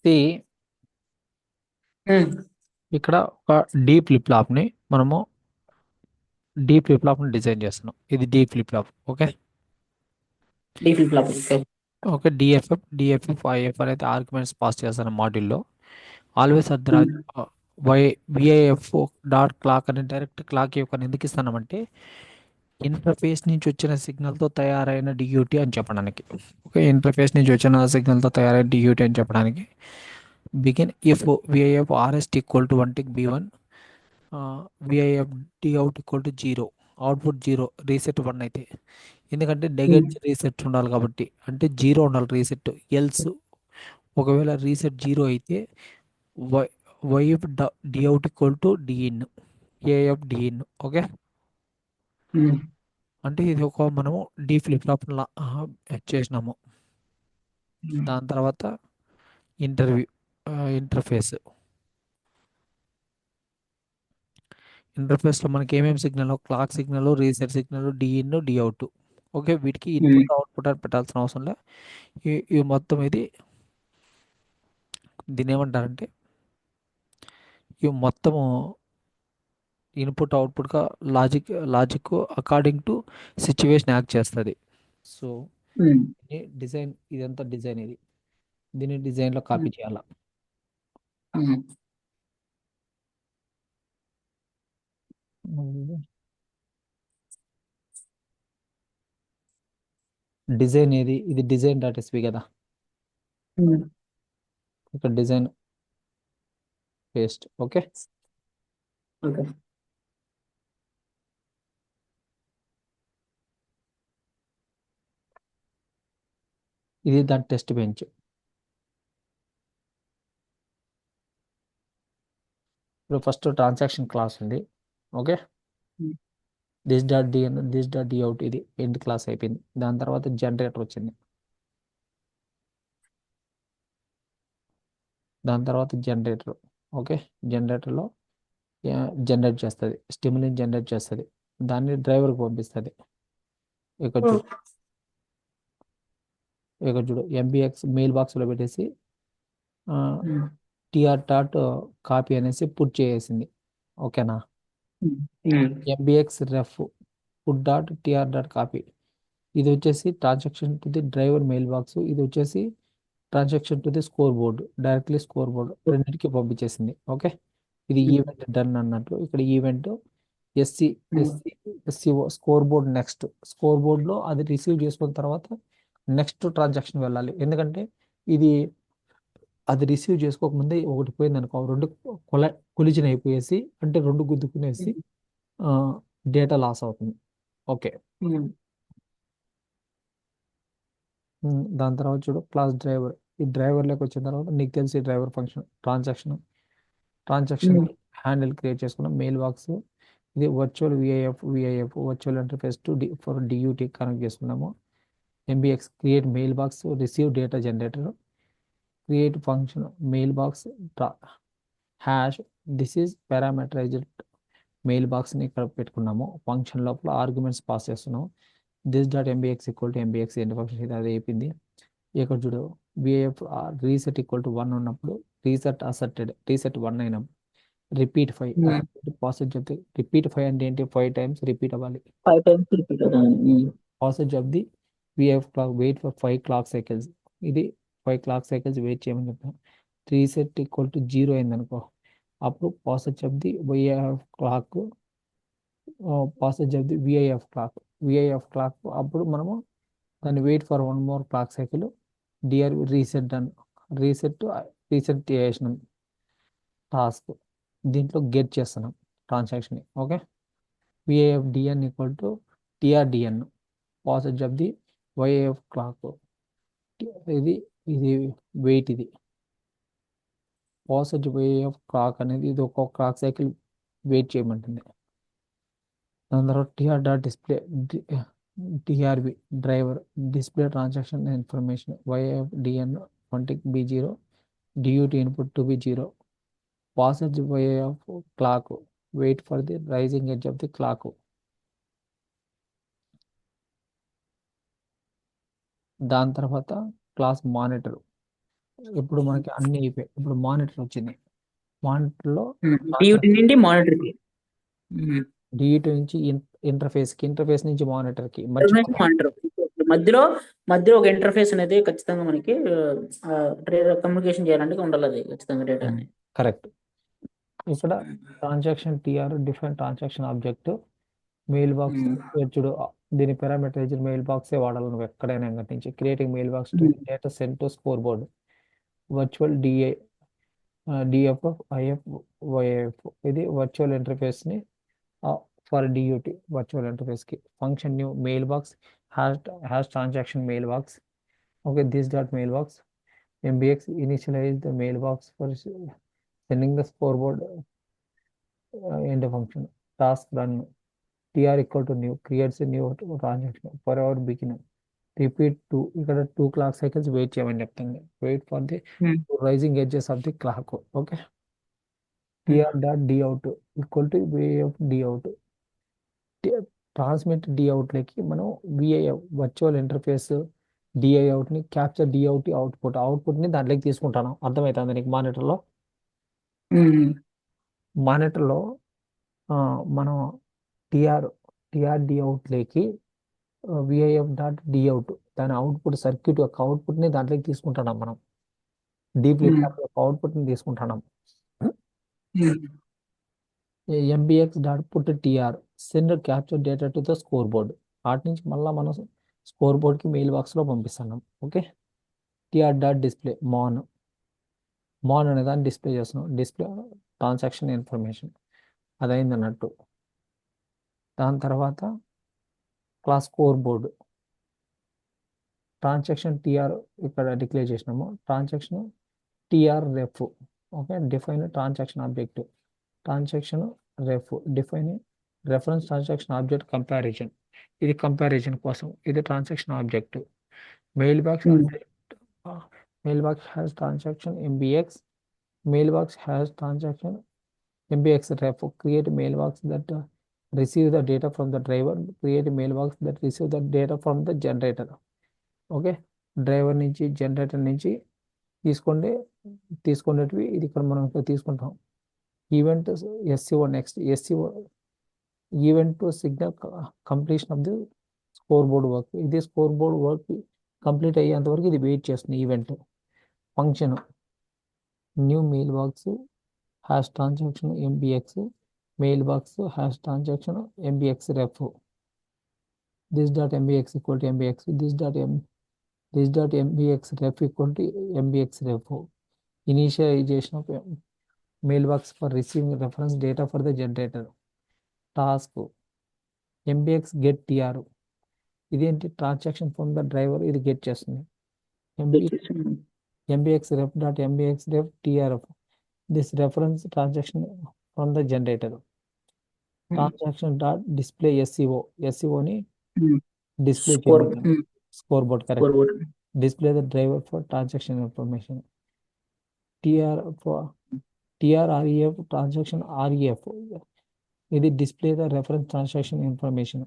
See, ఉమ్, ఇక్కడ ఒక D flip ఫ్లాప్ని మనము డీ ఫ్లిప్ ఫ్లాప్ని డిజైన్ చేస్తున్నాం. ఇది D flip flop. Okay. D flip flop. Okay. Okay. DFF IF అనేది ఆర్గ్యుమెంట్స్ పాస్ చేస్తాను మాడ్యూల్లో. Always at the um, Y VIF dot clock అని డైరెక్ట్ క్లాక్ యొక్క ఎందుకు ఇస్తామంటే ఇంటర్ఫేస్ నుంచి వచ్చిన సిగ్నల్తో తయారైన డియూటీ అని చెప్పడానికి. ఓకే. ఇంటర్ఫేస్ నుంచి వచ్చిన సిగ్నల్తో తయారైన డియూటీ అని చెప్పడానికి. Begin if VIF RST equal to 1 టిక్ బి1, VIF D out equal to 0, output 0, reset 1 అయితే. ఎందుకంటే ఉమ్, నెగెటివ్ రీసెట్ ఉండాలి కాబట్టి, అంటే 0 ఉండాలి రీసెట్. ఎల్స్ ఒకవేళ రీసెట్ 0 అయితే Y YF D out equal to D in, AF D in. Okay. Um, అంటే ఇది ఒక మనము డీ ఫ్లిప్ ఫ్లాప్ చేసినాము. ఉమ్, దాని తర్వాత ఇంటర్వ్యూ ఇంటర్ఫేస్. ఇంటర్ఫేస్లో మనకి ఏమేమి signal, clock signal, reset signal, D in, D out. Okay. వీటికి ఉమ్, ఇన్పుట్ అవుట్పుట్ అని పెట్టాల్సిన అవసరం లే. ఇవి మొత్తం దీని ఏమంటారంటే ఇవి మొత్తము ఇన్పుట్ అవుట్పుట్గా logic according to situation act చేస్తుంది. సో ఉమ్, డిజైన్ ఇదంతా డిజైన్ దీన్ని డిజైన్లో కాపీ చేయాలి. ఉమ్, డిజైన్ ఇది డిజైన్ డాట్ ఎస్పీ కదా. ఉమ్, ఇక్కడ డిజైన్ పేస్ట్. ఓకే. ఓకే. ఇది దాని టెస్ట్ బెంచ్. ఇప్పుడు ఫస్ట్ ట్రాన్సాక్షన్ క్లాస్ ఉంది. Okay. Um, this dot D out ఇది ఎండ్ క్లాస్ అయిపోయింది. దాని తర్వాత జనరేటర్ వచ్చింది. దాని తర్వాత జనరేటర్. ఓకే. జనరేటర్లో జనరేట్ చేస్తుంది, స్టిమ్యులిన్ జనరేట్ చేస్తుంది. దాన్ని డ్రైవర్కి పంపిస్తుంది. ఇక్కడ చూడు, ఎంబీఎక్స్ మెయిల్ బాక్స్లో పెట్టేసి ఉమ్, టిఆర్ డాట్ కాపీ అనేసి పుట్ చేసేసింది. ఓకేనా. Um, um, MBX ref put dot TR dot copy. ఇది వచ్చేసి transaction to the driver mail box. ఇది వచ్చేసి transaction to the score board, directly score board రెండింటికి పంపించేసింది. ఓకే. ఇది ఉమ్, ఈవెంట్ డన్ అన్నట్లు. ఇక్కడ event SC um, SC SCO score board. Next score బోర్డ్లో అది రిసీవ్ చేసుకున్న తర్వాత నెక్స్ట్ ట్రాన్సాక్షన్ వెళ్ళాలి. ఎందుకంటే ఇది అది రిసీవ్ చేసుకోకముందే ఒకటి పోయింది అనుకో, రెండు కొల కొలిజన్ అయిపోయేసి, అంటే రెండు గుద్దుకునేసి డేటా లాస్ అవుతుంది. ఓకే. ఉమ్, దాని తర్వాత చూడు క్లాస్ డ్రైవర్. ఈ డ్రైవర్లోకి వచ్చిన తర్వాత నీకు తెలిసి driver function transaction um, handle create చేసుకున్నాం. మెయిల్ బాక్స్ ఇది virtual VIF virtual interface to for DUT connect చేసుకున్నాము. MBX create mail box receive data generator, create function mail box hash. This is parameterized mail బాక్స్ని ఇక్కడ పెట్టుకున్నాము. Function లోపల arguments pass చేస్తున్నాము. This dot MBX equal to MBX end function. ఇది అది అయిపోయింది. ఇక్కడ చూడు, విఐఎఫ్ రీసెట్ ఈక్వల్ టు 1 ఉన్నప్పుడు, రీసెట్ 1 అయినప్పుడు రిపీట్ 5 ఉమ్. అంటే ప్రాసెస్ చెప్తే రిపీట్ 5 అంటే ఏంటి, 5 టైమ్స్ రిపీట్ అవ్వాలి. 5 times రిపీట్ అవుతుంది. Process of the VIF clock wait for 5 clock cycles. ఇది 5 క్లాక్ సైకిల్స్ వెయిట్ చేయమని చెప్తాం. రీసెట్ ఈక్వల్ టు 0 అయిందనుకో, అప్పుడు process of the VIF clock VIF clock అప్పుడు మనము దాన్ని wait for 1 more clock cycle, DR reset done, reset reset చేసిన task. దీంట్లో గెట్ చేస్తున్నాం transaction. Okay. VIF DN equal to TRDN, process of the YAF clock. ఇది ఇది wait. ఇది process వైఏఎఫ్ clock అనేది ఇది ఒక క్లాక్ సైకిల్ వెయిట్ చేయమంటుంది. దాని తర్వాత TR dot display TRB driver display transaction information YF DN 20 బి0, DUT input to B 0, posedge way of clock, wait for the rising edge of the clock. దాని తర్వాత class monitor. ఇప్పుడు మనకి అన్ని అయిపోయాయి. ఇప్పుడు మానిటర్ వచ్చింది. మానిటర్లో డియూటీ నుండి మానిటర్కి, డిఈటి నుంచి ఇంటర్ఫేస్ నుంచి మానిటర్కి మర్చిపోతాం. మానిటర్ మధ్యలో మధ్యలో ఒక ఇంటర్ఫేస్ అనేది ఖచ్చితంగా మనకి కమ్యూనికేషన్ చేయాలంటే ఉండాలి, అది ఖచ్చితంగా డేటా అని. కరెక్ట్. ఇక్కడ transaction TR different transaction object mail box చూడు, దీని పారామీటరైజ్డ్ మెయిల్ బాక్సే వాడాలి నువ్వు ఎక్కడైనా ఇంకటి నుంచి. Creating mail box to data send to score board virtual DF IF YF. ఇది వర్చువల్ ఇంటర్ఫేస్ని ఫర్ డియూటీ వర్చువల్ ఇంటర్ఫేస్కి. Function new mail box hash transaction mail box. Okay, this dot mail box MBX initialize the mail box for sending the score board end function. Task run tr equal to new creates a new transaction for our beginner. Repeat 2, ఇక్కడ 2 clock cycles wait చేయమని చెప్తుంది. Wait for the rising edges of the clock. Okay, tr dot D out equal to VIF D out. Transmit D అవుట్లోకి మనం VIF virtual interface DI అవుట్ని capture D out అవుట్పుట్ని దాంట్లోకి తీసుకుంటాను. అర్థమవుతుంది నీకు? మానిటర్లో మనం టిఆర్ డి అవుట్లోకి విఐఎఫ్ డాట్ డి అవుట్ దాని అవుట్పుట్ సర్క్యూట్ యొక్క అవుట్పుట్ని దాంట్లోకి తీసుకుంటున్నాం మనం. డి ఫ్లిప్ ఫ్లాప్ యొక్క అవుట్పుట్ని తీసుకుంటున్నాం. MBX dot put TR send capture data to the score board. వాటి నుంచి మళ్ళీ మనం స్కోర్ బోర్డ్కి మెయిల్ బాక్స్లో పంపిస్తున్నాం. Okay, TR dot display mon అనే దాన్ని డిస్ప్లే చేస్తున్నాం. డిస్ప్లే ట్రాన్సాక్షన్ ఇన్ఫర్మేషన్ అది అయింది అన్నట్టు. దాని తర్వాత class score board transaction TR ఇక్కడ డిక్లేర్ చేసినాము. Transaction TR ref. Okay, define transaction object. Transaction ref define reference transaction object comparison. ఇది కంపారిజన్ కోసం. ఇది transaction object. Mail box has transaction MBX. Mail box has transaction MBX ref. Create mail box that receive the data from the driver. Create a mailbox that receive the data from the generator. Okay, driver నుంచి generator నుంచి తీసుకునేటివి ఇది ఇక్కడ మనం తీసుకుంటాం. Event SCO next. SCO event to signal completion of the score board work. ఇది score board work complete అయ్యేంత వరకు ఇది వెయిట్ చేస్తుంది event. Function new mail box hash transaction MBX mail box hash transaction MBX ref. This dot MBX equal to MBX. This dot MBX ref equal to MBX ref. Initialization of mail box for receiving reference data for the generator. Task MBX get TR. ఇదేంటి? Transaction from the driver ఇది get చేస్తుంది. MBX ref dot MBX ref TRF. This reference transaction from the generator. Transaction dot display ఎస్సీఓని display score board. Correct. Display the driver for transaction information. TRREF transaction REF. ఇది display the reference transaction information.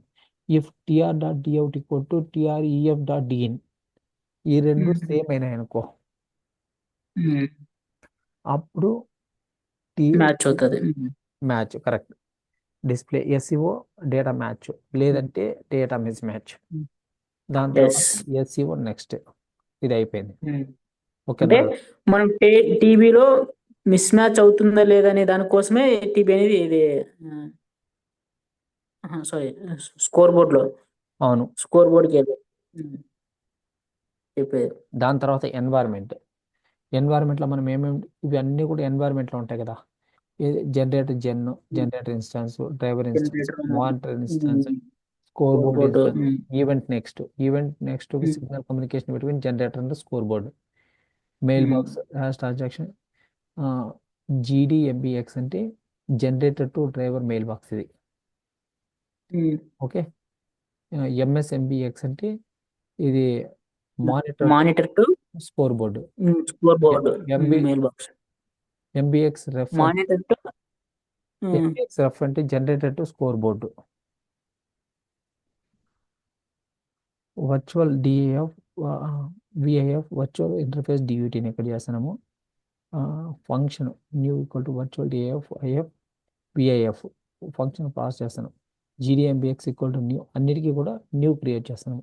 If TR dot D out equal to TREF dot D in. ఈ రెండు same అయినాయి అనుకో, అప్పుడు match అవుతుంది. Match. Correct. Display SEO data match, లేదంటే data miss match. దాని తర్వాత ఎస్ఈఓ నెక్స్ట్. ఇది అయిపోయింది. అంటే మనం టీవీలో మిస్ మ్యాచ్ అవుతుందా లేదా అనే దానికోసమే టీవీ అనేది ఇది సారీ స్కోర్ బోర్డ్ లో. అవును, స్కోర్ బోర్డ్కి చెప్పేది. దాని తర్వాత ఎన్వైర్మెంట్లో మనం ఏమేమి ఇవి అన్నీ కూడా ఎన్వైర్మెంట్లో ఉంటాయి కదా. Generator instance, driver instance, monitor instance, score board instance, event next signal communication between generator and score board. Mail box has transaction GDMBX అంటే generator to driver mail box ఇది. ఓకే, ఎంఎస్ఎంబిఎక్స్ అంటే ఇది monitor to score board. Mail box. MBX ref monitor to MBX ref అంటే generator to score board. Virtual DAF VIF virtual interface డియూటీని ఎక్కడ చేస్తున్నాము function new equal to virtual DIF if VIF function pass చేస్తున్నాం జీడిఎంబిఎక్స్ equal to new అన్నిటికీ కూడా new create చేస్తున్నాం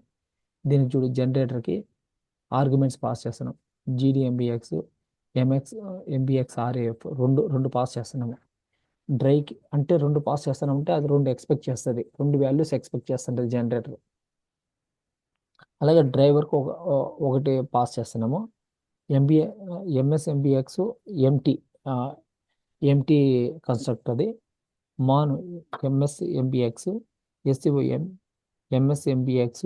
దీనికి చూడు జనరేటర్కి ఆర్గ్యుమెంట్స్ పాస్ చేస్తున్నాం జీడిఎంబిఎక్స్ ఎంబిఎక్స్ ఆర్ఏఎఫ్ రెండు పాస్ చేస్తున్నాము డ్రైకి అంటే రెండు పాస్ చేస్తానంటే అది రెండు ఎక్స్పెక్ట్ చేస్తుంది రెండు వాల్యూస్ ఎక్స్పెక్ట్ చేస్తుంటుంది జనరేటర్ అలాగే డ్రైవర్కి ఒకటి పాస్ చేస్తున్నాము MBA MSMBX MT MT construct అది mon MSMBX SCOM MSMBX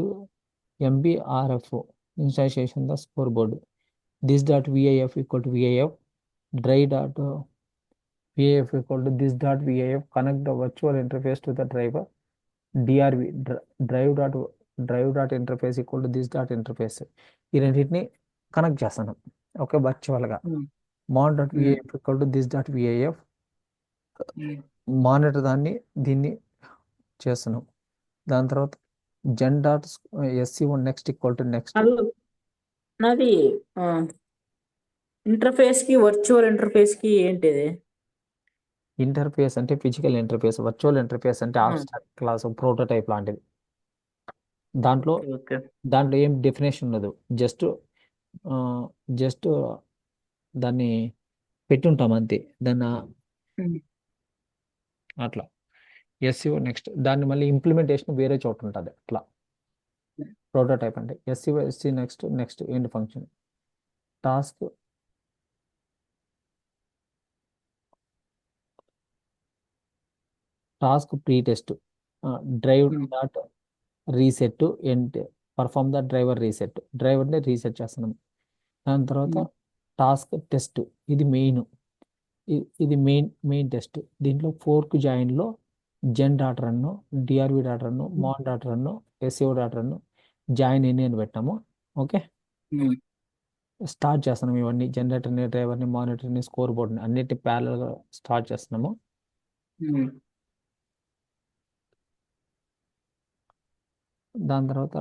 MBRF installation the score board this dot VIF equal to VIF dry dot VIF equal to this dot VIF connect the virtual interface to the driver DRV drive dot interface equal to this dot interface ఈ రెండింటిని connect చేస్తాను okay వర్చువల్గా mon dot VIF equal to this dot VIF monitor దీన్ని చేస్తున్నాం దాని తర్వాత gen dot ఎస్సీ1 next equal to next నాది interface కి వర్చువల్ ఇంటర్ఫేస్ కి ఏంటిది ఇంటర్ఫేస్ అంటే ఫిజికల్ ఇంటర్ఫేస్ వర్చువల్ ఇంటర్ఫేస్ అంటే ఆబ్స్ట్రాక్ట్ క్లాస్ ప్రోటోటైప్ లాంటిది దాంట్లో ఏం డెఫినేషన్ ఉండదు జస్ట్ దాన్ని పెట్టుంటాం అంతే దాన్ని అట్లా ఎస్సీఓ నెక్స్ట్ దాన్ని మళ్ళీ ఇంప్లిమెంటేషన్ వేరే చోట ఉంటుంది అట్లా ప్రోటోటైప్ అంటే SC next end function task pre test drive dot reset end perform the డ్రైవర్ని రీసెట్ చేస్తున్నాం దాని తర్వాత టాస్క్ టెస్ట్ ఇది మెయిన్ టెస్ట్ దీంట్లో ఫోర్క్ జాయిన్లో జెన్ డాట్ రన్ను డిఆర్వి డాట్ రన్ను మాన్ డాట్ రన్ను ఎస్ఓ డాట్ రన్ను జాయిన్ ఎన్ని అని పెట్టాము ఓకే స్టార్ట్ చేస్తున్నాం ఇవన్నీ జనరేటర్ని డ్రైవర్ని మానిటర్ని స్కోర్ బోర్డ్ని అన్నిటి ప్యారల్గా స్టార్ట్ చేస్తున్నాము దాని తర్వాత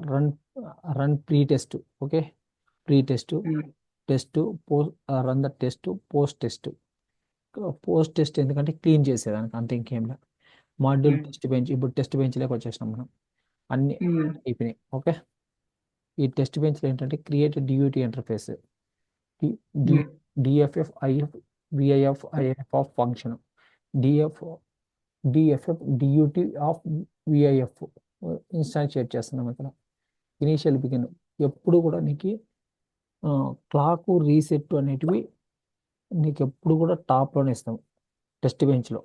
run pre test okay pre test run the test post test ఎందుకంటే క్లీన్ చేసేదానికి అంత ఇంకేం లేదు మాడ్యూల్ టెస్ట్ బెంచ్ ఇప్పుడు టెస్ట్ బెంచ్లోకి వచ్చేసినాం మనం అన్ని అయిపోయినాయి ఓకే ఈ టెస్ట్ బెంచ్లో ఏంటంటే create DUT interface DFF IF VIF IF of function DFF DUT of VIF instantiate చేస్తున్నాం ఇక్కడ ఇనీషియల్ బిగిన్ ఎప్పుడు కూడా నీకు క్లాక్ రీసెట్ అనేటివి నీకు ఎప్పుడు కూడా టాప్లోనే ఇస్తాం టెస్ట్ బెంచ్లో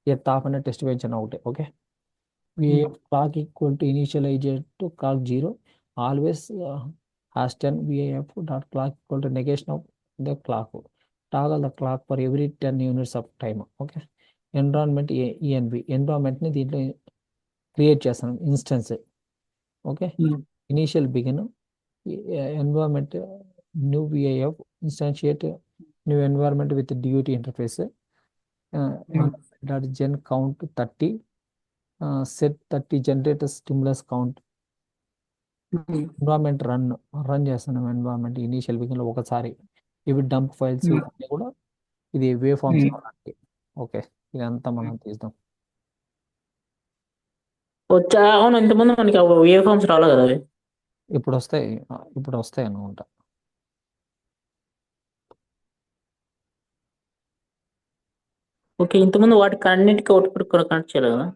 ఏ టాప్ అనే టెస్ట్ బెంచ్ అన్న ఒకటే okay VIF clock equal to initializer to clock 0 always #10 VIF dot clock equal to negation of the clock toggle the clock for every 10 units of time okay environment ENV ఎన్విరాన్మెంట్ని దీంట్లో create చేస్తాను instance okay initial begin environment new VIF instantiate new environment with duty interface dot gen count 30 set 30 generator stimulus count environment run చేస్తున్నాం environment initial బిగిన్లో ఒకసారి ఇవి dump files ఇవన్నీ కూడా ఇది wave forms okay ఇదంతా మనం తీద్దాం అవును ఇంతకుముందు మనకి ఏ ఫార్మ్స్ రాలేదు కదా అవి ఇప్పుడు వస్తాయి అనుకుంటా ఓకే ఇంతకుముందు వాటికి అన్నిటికీ అవుట్పుట్ కూడా కనెక్ట్ చేయలేదు కదా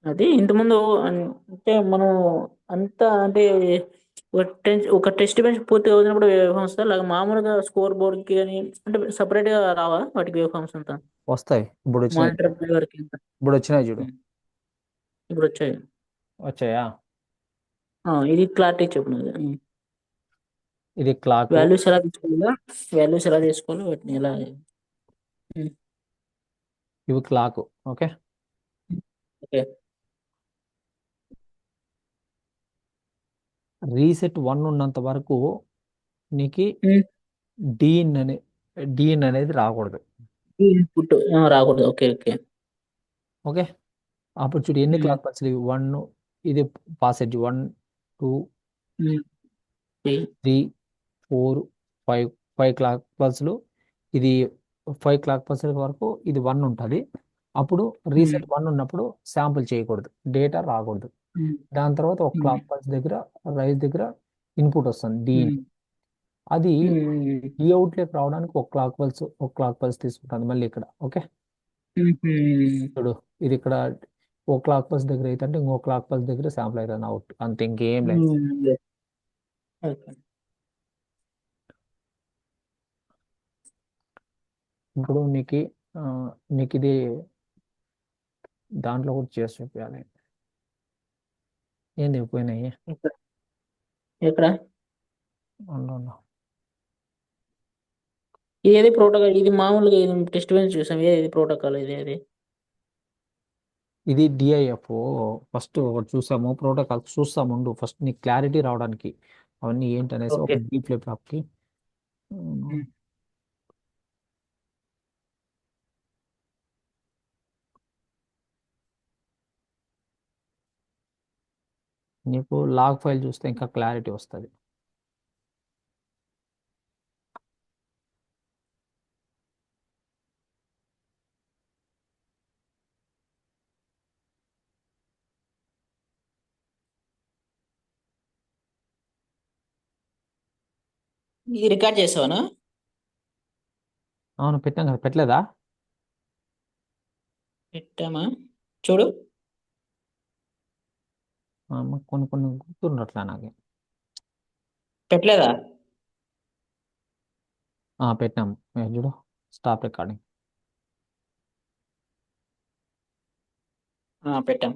అది ఇంతకుముందు అంటే మనం అంతా అంటే ఒక టెస్ట్ బెంచ్ పూర్తి అవుతున్నప్పుడు వేవ్ ఫార్మ్స్ అలాగే మామూలుగా స్కోర్ బోర్డ్కి కానీ అంటే సపరేట్గా రావా వాటికి వేవ్ ఫార్మ్స్ అంతా వస్తాయి ఇప్పుడు మానిటర్ వరకు ఇప్పుడు వచ్చినాయి చూడు ఇప్పుడు వచ్చాయా ఇది క్లారిటీ చెప్పినది ఇది క్లాక్ వాల్యూస్ ఎలా తీసుకోవాలి వాటిని ఎలా ఇవి క్లాక్ ఓకే రీసెట్ 1 ఉన్నంత వరకు నీకు డిఎన్ అనేది రాకూడదు ఇన్పుట్ రాకూడదు ఓకే ఓకే ఓకే అప్పుడు చూడు ఎన్ని ఉమ్, క్లాక్ పల్స్లు ఇవి 1, ఇది పాసెజ్ 1, 2, ఉమ్, త్రీ. 3, 4, 5, 5 క్లాక్ పల్స్లు. ఇది 5 క్లాక్ పల్స్ వరకు ఇది 1 ఉంటుంది. అప్పుడు ఉమ్, రీసెట్ 1 ఉన్నప్పుడు శాంపుల్ చేయకూడదు, డేటా రాకూడదు. ఉమ్, దాని తర్వాత ఒక ఉమ్, క్లాక్ పల్స్ దగ్గర రైస్ దగ్గర ఇన్పుట్ వస్తుంది డి ఉమ్, ఇన్పుట్. అది ఉమ్, ఈ అవుట్లోకి రావడానికి ఒక క్లాక్ పల్స్ తీసుకుంటుంది మళ్ళీ ఇక్కడ. ఓకే, ఉమ్, చూడు ఇది ఇక్కడ ఒక క్లాక్ పల్స్ దగ్గర అయితే అంటే ఇంకో క్లాక్ పల్స్ దగ్గర శాంపుల్ అవుతుంది అవుట్, అంతే, ఇంకేం లేదు. ఉమ్, ఓకే. ఇప్పుడు ఆ, నీకు ఇది దాంట్లో కూడా చేసి చూపించాలి. ఏంది పోయినాయి. ఇక్కడ ఎక్కడ ఉండు, ఉండు. ఏది ప్రోటోకాల్, ఇది మామూలుగా ఇది టెస్ట్ బెంచ్ చూసాం, ఏది ప్రోటోకాల్ ఇది ఇది డిఐఎఫ్. ఫస్ట్ ఒకటి చూసాము, ప్రోటోకాల్ చూస్తాము ఉండు, ఫస్ట్ నీకు క్లారిటీ రావడానికి అవన్నీ ఏంటనేసి ఓకే. ఒక డీప్ ల్యాప్టాప్కి. ఉమ్, నీకు లాగ్ ఫైల్ చూస్తే ఇంకా క్లారిటీ వస్తుంది. ఇది రికార్డ్ చేసావనా? అవును, పెట్టాం కదా, పెట్టలేదా? పెట్టామా, చూడు. మాకు కొన్ని కొన్ని గుర్తుండట్లే నాకు. పెట్టలేదా? పెట్టాము, చూడు, స్టాప్ రికార్డింగ్. పెట్టాం.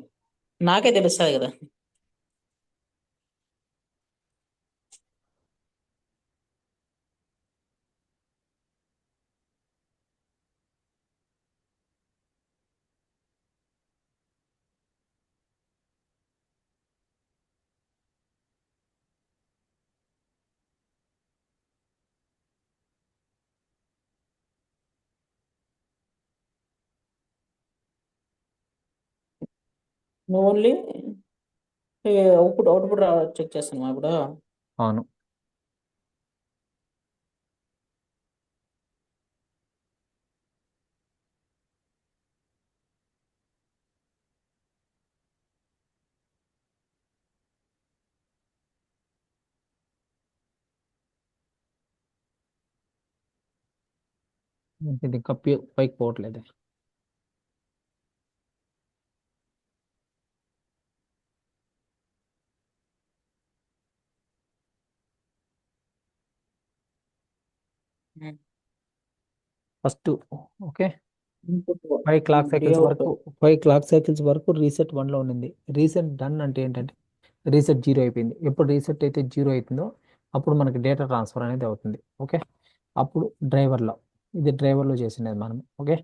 నాకే తెలుస్తుంది కదా. నువ్వు ఓన్లీ అవుట్పుట్ అవుట్పుట్ చెక్ చేస్తాను ఇప్పుడు. అవును. ఇది ఇంకా పైకి పోవట్లేదు. First, okay, input 5 clock cycles layout. వరకు 5 క్లాక్ సైకిల్స్ వరకు రీసెట్ 1లో ఉండింది. రీసెట్ డన్ అంటే ఏంటంటే రీసెట్ 0 అయిపోయింది. ఎప్పుడు రీసెట్ అయితే 0 అవుతుందో అప్పుడు మనకి డేటా ట్రాన్స్ఫర్ అనేది అవుతుంది. ఓకే, అప్పుడు డ్రైవర్లో, ఇది డ్రైవర్లో చేసినది మనం. ఓకే,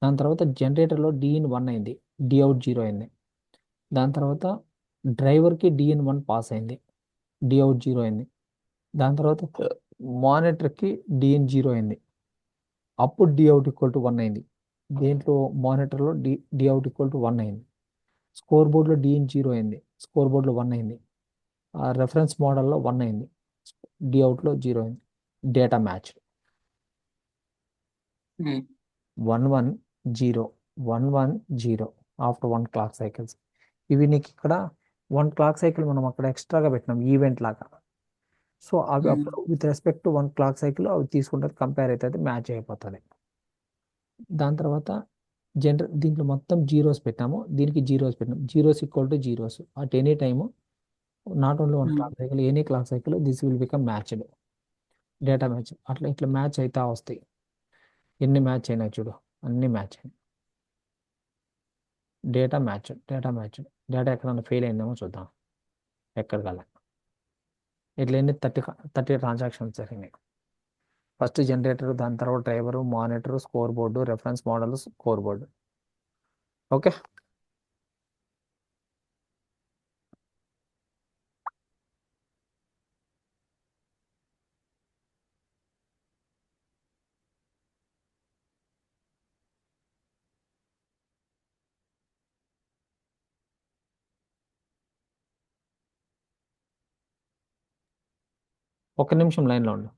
దాని తర్వాత జనరేటర్లో డిఇన్ 1 అయింది, డిఅవుట్ 0 అయింది. దాని తర్వాత డ్రైవర్కి డిఇన్ 1 పాస్ అయింది, డిఅవుట్ 0 అయింది. దాని తర్వాత మానిటర్కి డిఇన్ 0 అయింది, అప్పుడు డిఅవుట్ ఈక్వల్ టు 1 అయింది. దేంట్లో మానిటర్లో డిఅవుట్ ఈక్వల్ టు 1 అయింది. స్కోర్ బోర్డ్లో డిఇన్ 0 అయింది, స్కోర్ బోర్డ్లో 1 అయింది. రెఫరెన్స్ మోడల్లో 1 అయింది, డిఅవుట్లో 0 అయింది. Data match 1 1 0 1 1 0 after 1 clock cycles. ఇవి నీకు ఇక్కడ 1 క్లాక్ సైకిల్ మనం అక్కడ ఎక్స్ట్రాగా పెట్టినాం ఈవెంట్ లాగా. సో అవి అప్పుడు with respect to 1 clock cycle అవి తీసుకుంటే కంపేర్ అవుతుంది, మ్యాచ్ అయిపోతుంది. దాని తర్వాత దీంట్లో మొత్తం జీరోస్ పెట్టాము, దీనికి జీరోస్ పెట్టాము. Zeros equal to zeros at any time, not only 1 clock cycle, any clock cycle this will become matched, data match. అట్లా ఇట్లా మ్యాచ్ అవుతా వస్తాయి. ఎన్ని మ్యాచ్ అయినాయి చూడు, అన్ని మ్యాచ్ అయినాయి. Data match. డేటా ఎక్కడన్నా ఫెయిల్ అయిందేమో చూద్దాం. ఎక్కడ కల ఇట్లా ఎన్ని 30 ట్రాన్సాక్షన్స్ జరిగినాయి. ఫస్ట్ జనరేటర్, దాని తర్వాత driver, monitor, score board, reference model, score board. Okay. ఒక్క నిమిషం లైన్లో ఉండు.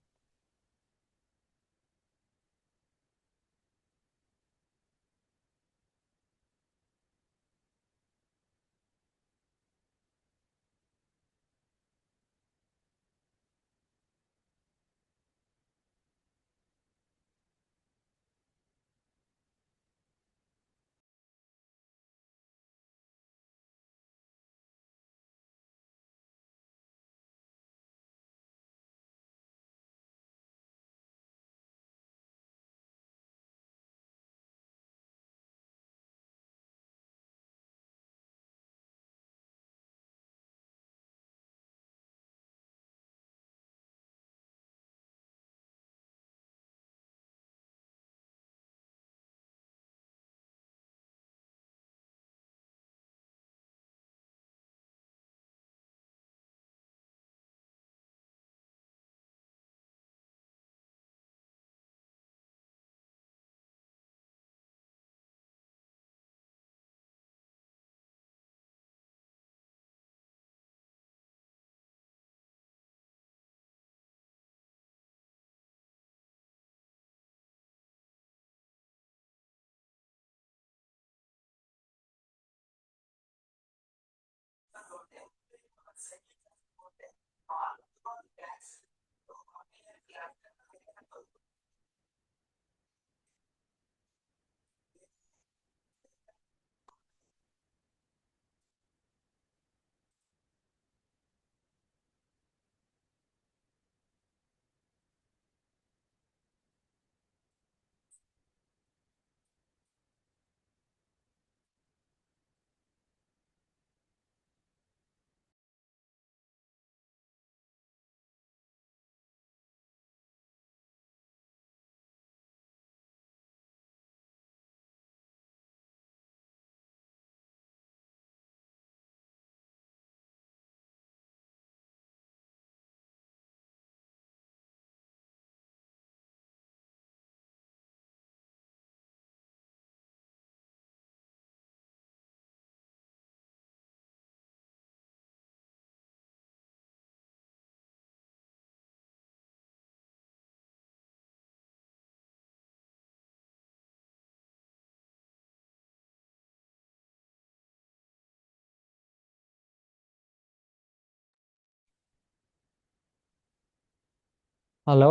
Hello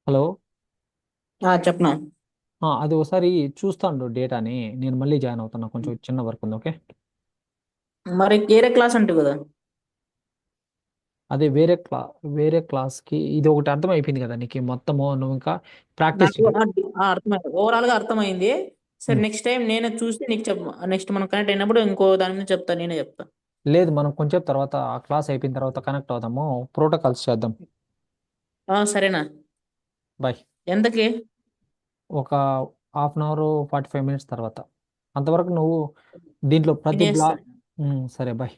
hello. చెప్పనా. అది ఒకసారి చూస్తాను డేటాని. నేను మళ్ళీ జాయిన్ అవుతాను, నాకు కొంచెం చిన్న వర్క్ ఉంది. ఓకే. మరి వేరే క్లాస్ అంటావు కదా. అదే వేరే క్లాస్కి ఇది ఒకటి అర్థం అయిపోయింది కదా నీకు మొత్తము, నువ్వు ఇంకా ప్రాక్టీస్ నాకు అర్థమైంది, ఓవరాల్ గా అర్థమైంది. సరే చేయి. నెక్స్ట్ టైం నేనే చూసి నీకు నెక్స్ట్ మనం కనెక్ట్ అయినప్పుడు ఇంకో దాని మీద చెప్తా, నేనే చెప్తా. లేదు, మనం కొంచెం తర్వాత ఆ క్లాస్ అయిపోయిన తర్వాత కనెక్ట్ అవుదాము, ప్రోటోకాల్స్ చేద్దాం. సరేనా. బాయ్. ఎంతకి? ఒక హాఫ్ అన్ అవర్ 45 మినిట్స్ తర్వాత. అంతవరకు నువ్వు దీంట్లో ప్రతి తినేస్తా. బ్లాక్. సరే బాయ్.